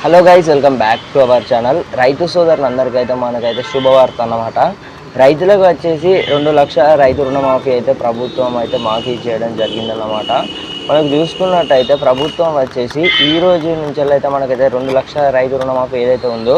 Hello guys, welcome back to our channel. రైతు సోదరులందరికైతే మనకైతే శుభవార్త అన్నమాట. రైతులకు వచ్చేసి 2 లక్షల రైతు రుణమాఫీ అయితే ప్రభుత్వం అయితే మాఫీ చేయడం జరిగిందన్నమాట. మనకు చూసుకున్నట్టయితే ప్రభుత్వం వచ్చేసి ఈ రోజు నుంచి అయితే మనకైతే 2 లక్షల రైతు రుణమాఫీ ఏదైతే ఉందో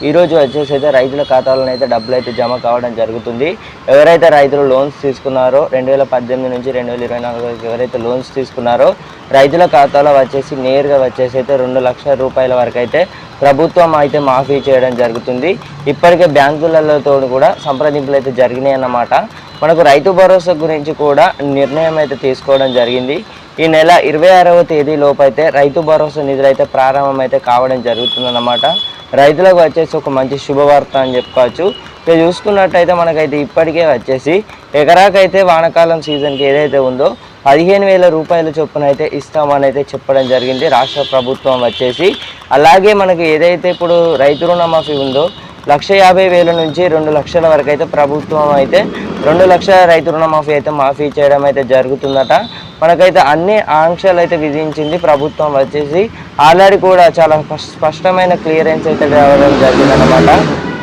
ఈ రోజు వచ్చేసి అయితే రైతుల ఖాతాలను అయితే డబ్బులు అయితే జమ కావడం జరుగుతుంది. ఎవరైతే రైతులు లోన్స్ తీసుకున్నారో 2018 నుంచి 2024 ఎవరైతే లోన్స్ తీసుకున్నారో రైతుల ఖాతాలో వచ్చేసి నేరుగా వచ్చేసి అయితే 2 లక్షల రూపాయల వరకు అయితే ప్రభుత్వం అయితే మాఫీ చేయడం జరుగుతుంది. ఇప్పటికే బ్యాంకులతో కూడా సంప్రదింపులు అయితే జరిగినాయి అన్నమాట. మనకు రైతు భరోసా గురించి కూడా నిర్ణయం అయితే తీసుకోవడం జరిగింది. ఈ నెల 26వ తేదీ లోపు అయితే రైతు భరోసా నిధులు అయితే ప్రారంభం అయితే కావడం జరుగుతుందన్నమాట. రైతులకు వచ్చేసి ఒక మంచి శుభవార్త అని చెప్పుకోవచ్చు. ఇక చూసుకున్నట్టయితే మనకైతే ఇప్పటికే వచ్చేసి ఎకరాకైతే వానాకాలం సీజన్కి ఏదైతే ఉందో 15,000 రూపాయల చొప్పున అయితే ఇస్తామని అయితే చెప్పడం జరిగింది రాష్ట్ర ప్రభుత్వం వచ్చేసి. అలాగే మనకి ఏదైతే ఇప్పుడు రైతు రుణమాఫీ ఉందో 1,50,000 నుంచి 2 లక్షల వరకు అయితే ప్రభుత్వం అయితే 2 లక్షల రైతు రుణమాఫీ అయితే మాఫీ చేయడం అయితే జరుగుతుందట. మనకైతే అన్ని ఆంక్షలు అయితే విధించింది ప్రభుత్వం వచ్చేసి. ఆల్రెడీ కూడా చాలా స్పష్టమైన క్లియరెన్స్ అయితే రావడం జరిగిందన్నమాట.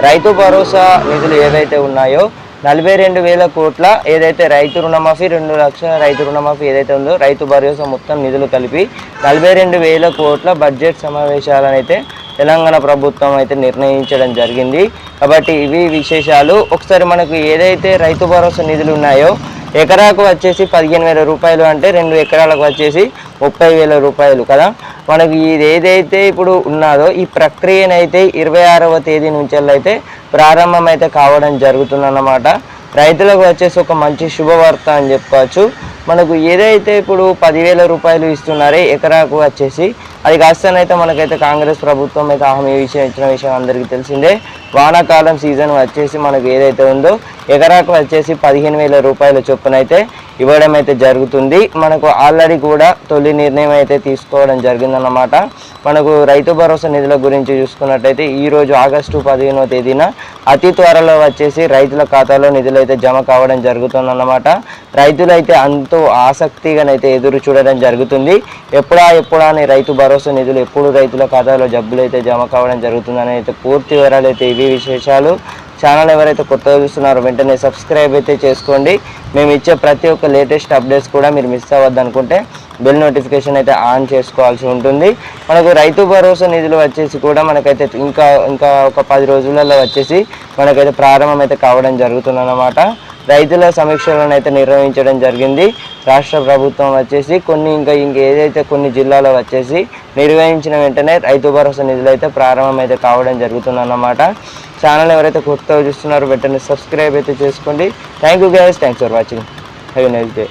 రైతు భరోసా నిధులు ఏవైతే ఉన్నాయో 42,000 కోట్ల ఏదైతే రైతు రుణమాఫీ 2 లక్షల రైతు రుణమాఫీ ఏదైతే ఉందో రైతు భరోసా మొత్తం నిధులు కలిపి 42,000 కోట్ల బడ్జెట్ సమావేశాలను అయితే తెలంగాణ ప్రభుత్వం అయితే నిర్ణయించడం జరిగింది. కాబట్టి ఇవి విశేషాలు. ఒకసారి మనకు ఏదైతే రైతు భరోసా నిధులు ఉన్నాయో ఎకరాకు వచ్చేసి 15,000 రూపాయలు అంటే 2 ఎకరాలకు వచ్చేసి 30,000 రూపాయలు కదా. మనకి ఇది ఏదైతే ఇప్పుడు ఉన్నదో ఈ ప్రక్రియనైతే 26వ తేదీ నుంచి అయితే ప్రారంభం అయితే కావడం జరుగుతుందన్నమాట. రైతులకు వచ్చేసి ఒక మంచి శుభవార్త అని చెప్పుకోవచ్చు. మనకు ఏదైతే ఇప్పుడు 10,000 రూపాయలు ఇస్తున్నారో ఎకరాకు వచ్చేసి అది కాస్తనైతే మనకైతే కాంగ్రెస్ ప్రభుత్వం అయితే హామీ ఇచ్చిన విషయం అందరికీ తెలిసిందే. వానాకాలం సీజన్ వచ్చేసి మనకు ఏదైతే ఉందో ఎకరాకు వచ్చేసి 15,000 రూపాయల చొప్పున అయితే ఇవ్వడం అయితే జరుగుతుంది. మనకు ఆల్రెడీ కూడా తొలి నిర్ణయం అయితే తీసుకోవడం జరిగిందన్నమాట. మనకు రైతు భరోసా నిధుల గురించి చూసుకున్నట్టయితే ఈరోజు ఆగస్టు 15వ తేదీన అతి త్వరలో వచ్చేసి రైతుల ఖాతాలో నిధులు అయితే జమ కావడం జరుగుతుందన్నమాట. రైతులు అయితే ఎంతో ఆసక్తిగానైతే ఎదురు చూడడం జరుగుతుంది. ఎప్పుడా అని రైతు భరోసా నిధులు ఎప్పుడు రైతుల ఖాతాలో జబ్బులు అయితే జమ కావడం జరుగుతుందని అయితే పూర్తి వివరాలు అయితే ఇవి విశేషాలు. ఛానల్ ఎవరైతే కొత్తగా చూస్తున్నారో వెంటనే సబ్స్క్రైబ్ అయితే చేసుకోండి. మేము ఇచ్చే ప్రతి ఒక్క లేటెస్ట్ అప్డేట్స్ కూడా మీరు మిస్ అవ్వద్దు అనుకుంటే బెల్ నోటిఫికేషన్ అయితే ఆన్ చేసుకోవాల్సి ఉంటుంది. మనకు రైతు భరోసా నిధులు వచ్చేసి కూడా మనకైతే ఇంకా ఒక 10 రోజులలో వచ్చేసి మనకైతే ప్రారంభం అయితే కావడం జరుగుతుందన్నమాట. రైతుల సమీక్షలను అయితే నిర్వహించడం జరిగింది రాష్ట్ర ప్రభుత్వం వచ్చేసి. ఏదైతే కొన్ని జిల్లాలో వచ్చేసి నిర్వహించిన వెంటనే రైతు భరోసా నిధులు అయితే ప్రారంభం అయితే కావడం జరుగుతుందన్నమాట. ఛానల్ ఎవరైతే కొత్తగా చూస్తున్నారో వెంటనే సబ్స్క్రైబ్ అయితే చేసుకోండి. Thank you guys, thanks for watching. Have a nice day.